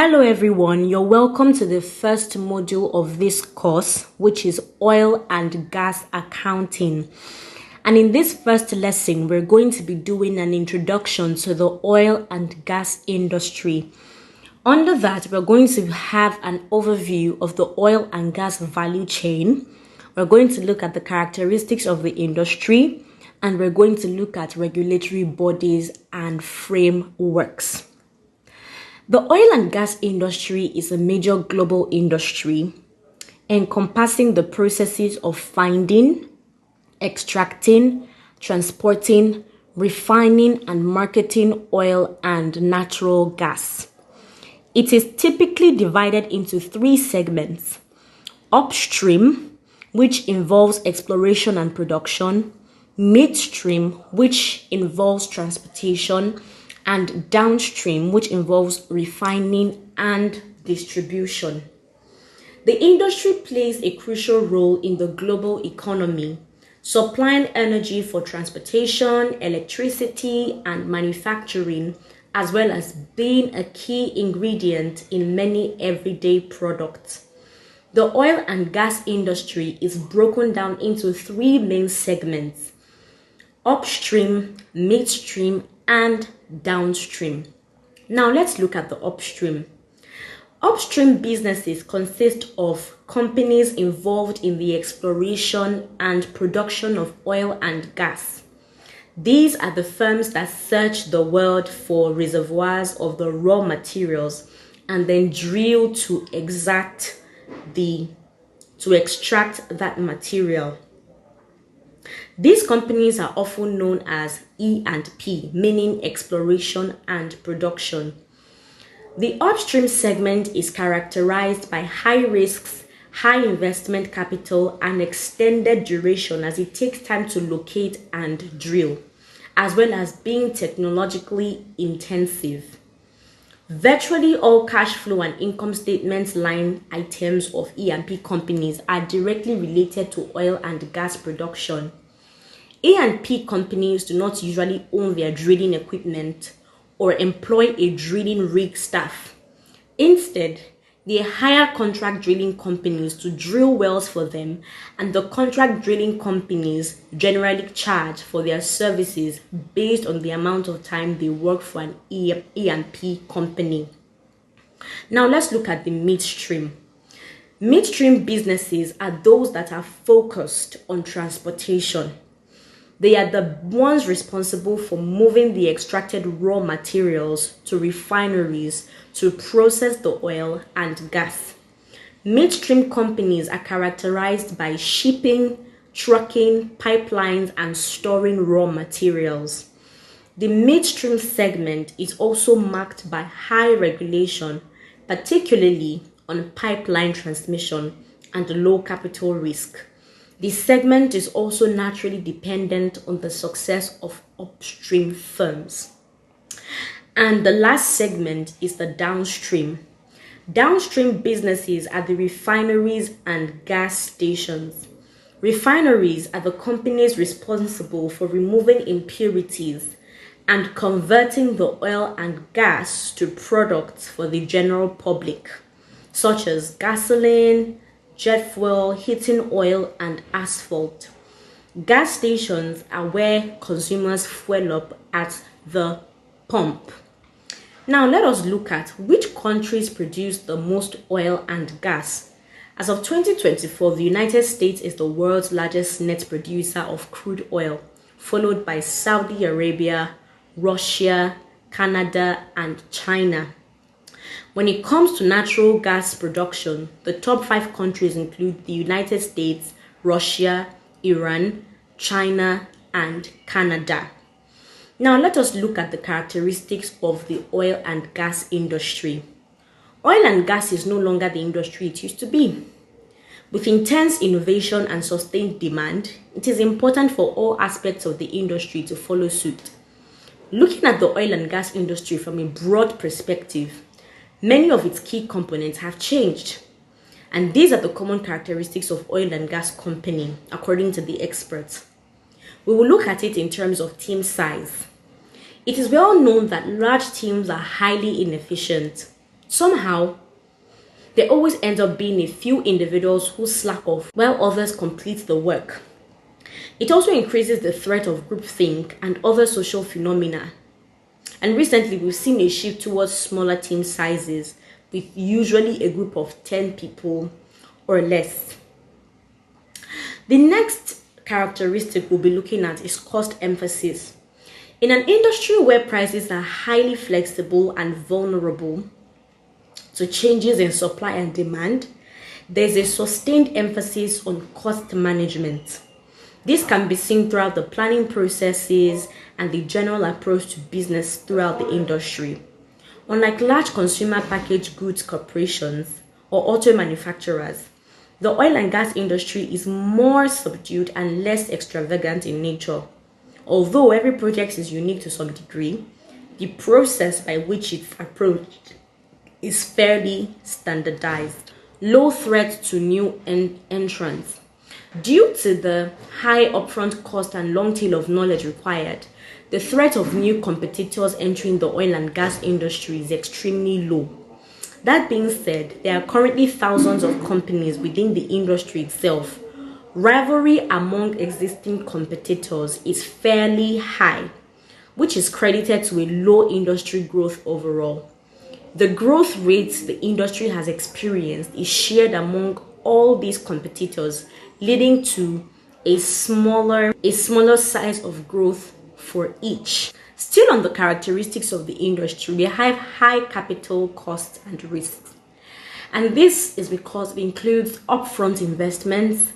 Hello everyone, you're welcome to the first module of this course, which is Oil and Gas Accounting. And in this first lesson, we're going to be doing an introduction to the oil and gas industry. Under that, we're going to have an overview of the oil and gas value chain. We're going to look at the characteristics of the industry, and we're going to look at regulatory bodies and frameworks. The oil and gas industry is a major global industry encompassing the processes of finding, extracting, transporting, refining, and marketing oil and natural gas. It is typically divided into three segments: upstream, which involves exploration and production; midstream, which involves transportation; and downstream, which involves refining and distribution. The industry plays a crucial role in the global economy, supplying energy for transportation, electricity, and manufacturing, as well as being a key ingredient in many everyday products. The oil and gas industry is broken down into three main segments: upstream, midstream, and downstream. Now let's look at the upstream. Upstream businesses consist of companies involved in the exploration and production of oil and gas. These are the firms that search the world for reservoirs of the raw materials and then drill to extract that material. These companies are often known as E&P, meaning exploration and production. The upstream segment is characterized by high risks, high investment capital, and extended duration as it takes time to locate and drill, as well as being technologically intensive. Virtually all cash flow and income statement line items of E&P companies are directly related to oil and gas production. E&P companies do not usually own their drilling equipment or employ a drilling rig staff. Instead, they hire contract drilling companies to drill wells for them, and the contract drilling companies generally charge for their services based on the amount of time they work for an E&P company. Now let's look at the midstream. Midstream businesses are those that are focused on transportation. They are the ones responsible for moving the extracted raw materials to refineries to process the oil and gas. Midstream companies are characterized by shipping, trucking, pipelines, and storing raw materials. The midstream segment is also marked by high regulation, particularly on pipeline transmission, and low capital risk. This segment is also naturally dependent on the success of upstream firms. And the last segment is the downstream. Downstream businesses are the refineries and gas stations. Refineries are the companies responsible for removing impurities and converting the oil and gas to products for the general public, such as gasoline, jet fuel, heating oil, and asphalt. Gas stations are where consumers fuel up at the pump. Now let us look at which countries produce the most oil and gas. As of 2024, the United States is the world's largest net producer of crude oil, followed by Saudi Arabia, Russia, Canada, and China. When it comes to natural gas production, the top 5 countries include the United States, Russia, Iran, China, and Canada. Now let us look at the characteristics of the oil and gas industry. Oil and gas is no longer the industry it used to be. With intense innovation and sustained demand, it is important for all aspects of the industry to follow suit. Looking at the oil and gas industry from a broad perspective, many of its key components have changed, and these are the common characteristics of oil and gas company, according to the experts. We will look at it in terms of team size. It is well known that large teams are highly inefficient. Somehow, there always ends up being a few individuals who slack off while others complete the work. It also increases the threat of groupthink and other social phenomena. And recently, we've seen a shift towards smaller team sizes with usually a group of 10 people or less. The next characteristic we'll be looking at is cost emphasis. In an industry where prices are highly flexible and vulnerable to changes in supply and demand, there's a sustained emphasis on cost management. This can be seen throughout the planning processes and the general approach to business throughout the industry. Unlike large consumer packaged goods corporations or auto manufacturers, the oil and gas industry is more subdued and less extravagant in nature. Although every project is unique to some degree, the process by which it's approached is fairly standardized. Low threat to new entrants. Due to the high upfront cost and long tail of knowledge required, the threat of new competitors entering the oil and gas industry is extremely low. That being said, there are currently thousands of companies within the industry itself. Rivalry among existing competitors is fairly high, which is credited to a low industry growth overall. The growth rates the industry has experienced is shared among all these competitors, leading to a smaller size of growth for each. Still on the characteristics of the industry, we have high capital costs and risks. And this is because it includes upfront investments,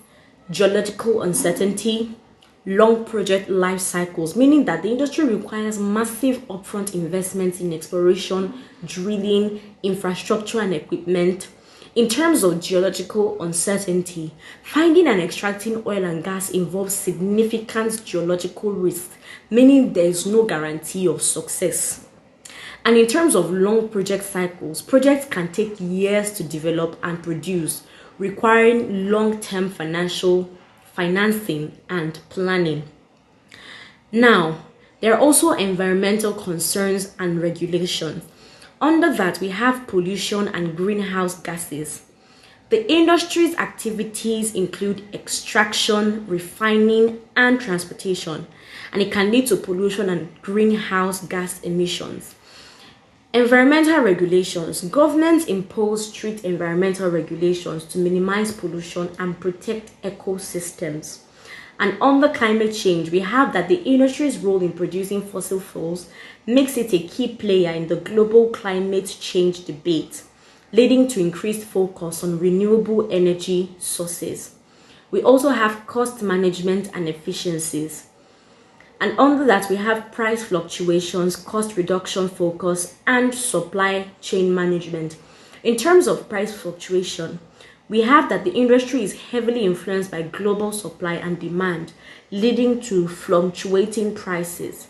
geological uncertainty, long project life cycles, meaning that the industry requires massive upfront investments in exploration, drilling, infrastructure, and equipment. In terms of geological uncertainty, finding and extracting oil and gas involves significant geological risk, meaning there is no guarantee of success. And in terms of long project cycles, projects can take years to develop and produce, requiring long-term financing and planning. Now, there are also environmental concerns and regulations. Under that, we have pollution and greenhouse gases. The industry's activities include extraction, refining, and transportation, and it can lead to pollution and greenhouse gas emissions. Environmental regulations. Governments impose strict environmental regulations to minimize pollution and protect ecosystems. And under climate change, we have that the industry's role in producing fossil fuels makes it a key player in the global climate change debate, leading to increased focus on renewable energy sources. We also have cost management and efficiencies. And under that, we have price fluctuations, cost reduction focus, and supply chain management. In terms of price fluctuation, we have that the industry is heavily influenced by global supply and demand, leading to fluctuating prices.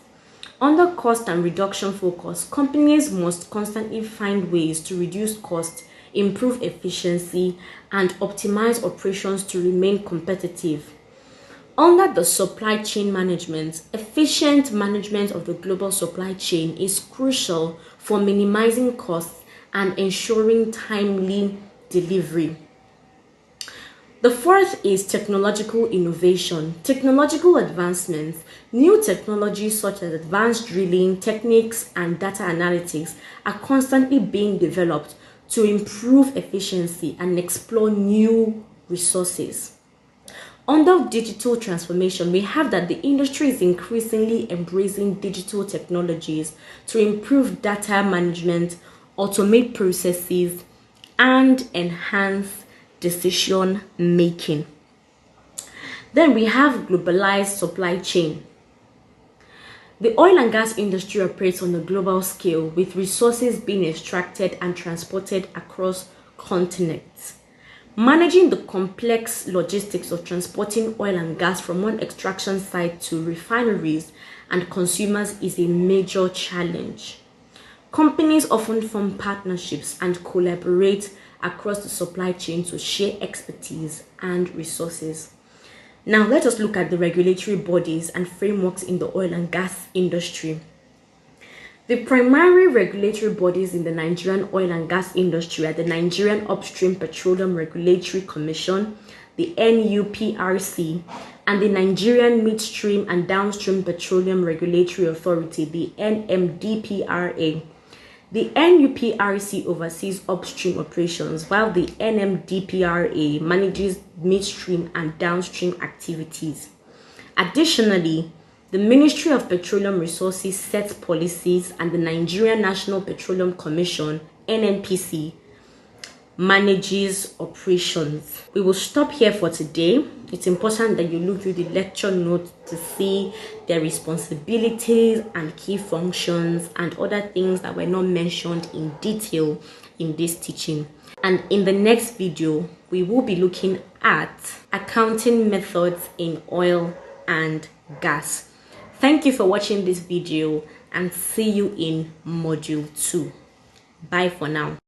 Under cost and reduction focus, companies must constantly find ways to reduce costs, improve efficiency, and optimize operations to remain competitive. Under the supply chain management, efficient management of the global supply chain is crucial for minimizing costs and ensuring timely delivery. The fourth is technological innovation. Technological advancements. New technologies such as advanced drilling techniques and data analytics are constantly being developed to improve efficiency and explore new resources. Under digital transformation, we have that the industry is increasingly embracing digital technologies to improve data management, automate processes, and enhance decision making. Then we have globalized supply chain. The oil and gas industry operates on a global scale with resources being extracted and transported across continents. Managing the complex logistics of transporting oil and gas from one extraction site to refineries and consumers is a major challenge. Companies often form partnerships and collaborate across the supply chain to share expertise and resources. Now, let us look at the regulatory bodies and frameworks in the oil and gas industry. The primary regulatory bodies in the Nigerian oil and gas industry are the Nigerian Upstream Petroleum Regulatory Commission, the NUPRC, and the Nigerian Midstream and Downstream Petroleum Regulatory Authority, the NMDPRA. The NUPRC oversees upstream operations, while the NMDPRA manages midstream and downstream activities. Additionally, the Ministry of Petroleum Resources sets policies, and the Nigerian National Petroleum Commission, NNPC, manages operations. We will stop here for today. It's important that you look through the lecture notes to see their responsibilities and key functions and other things that were not mentioned in detail in this teaching. And in the next video, we will be looking at accounting methods in oil and gas. Thank you for watching this video, and see you in module 2. Bye for now.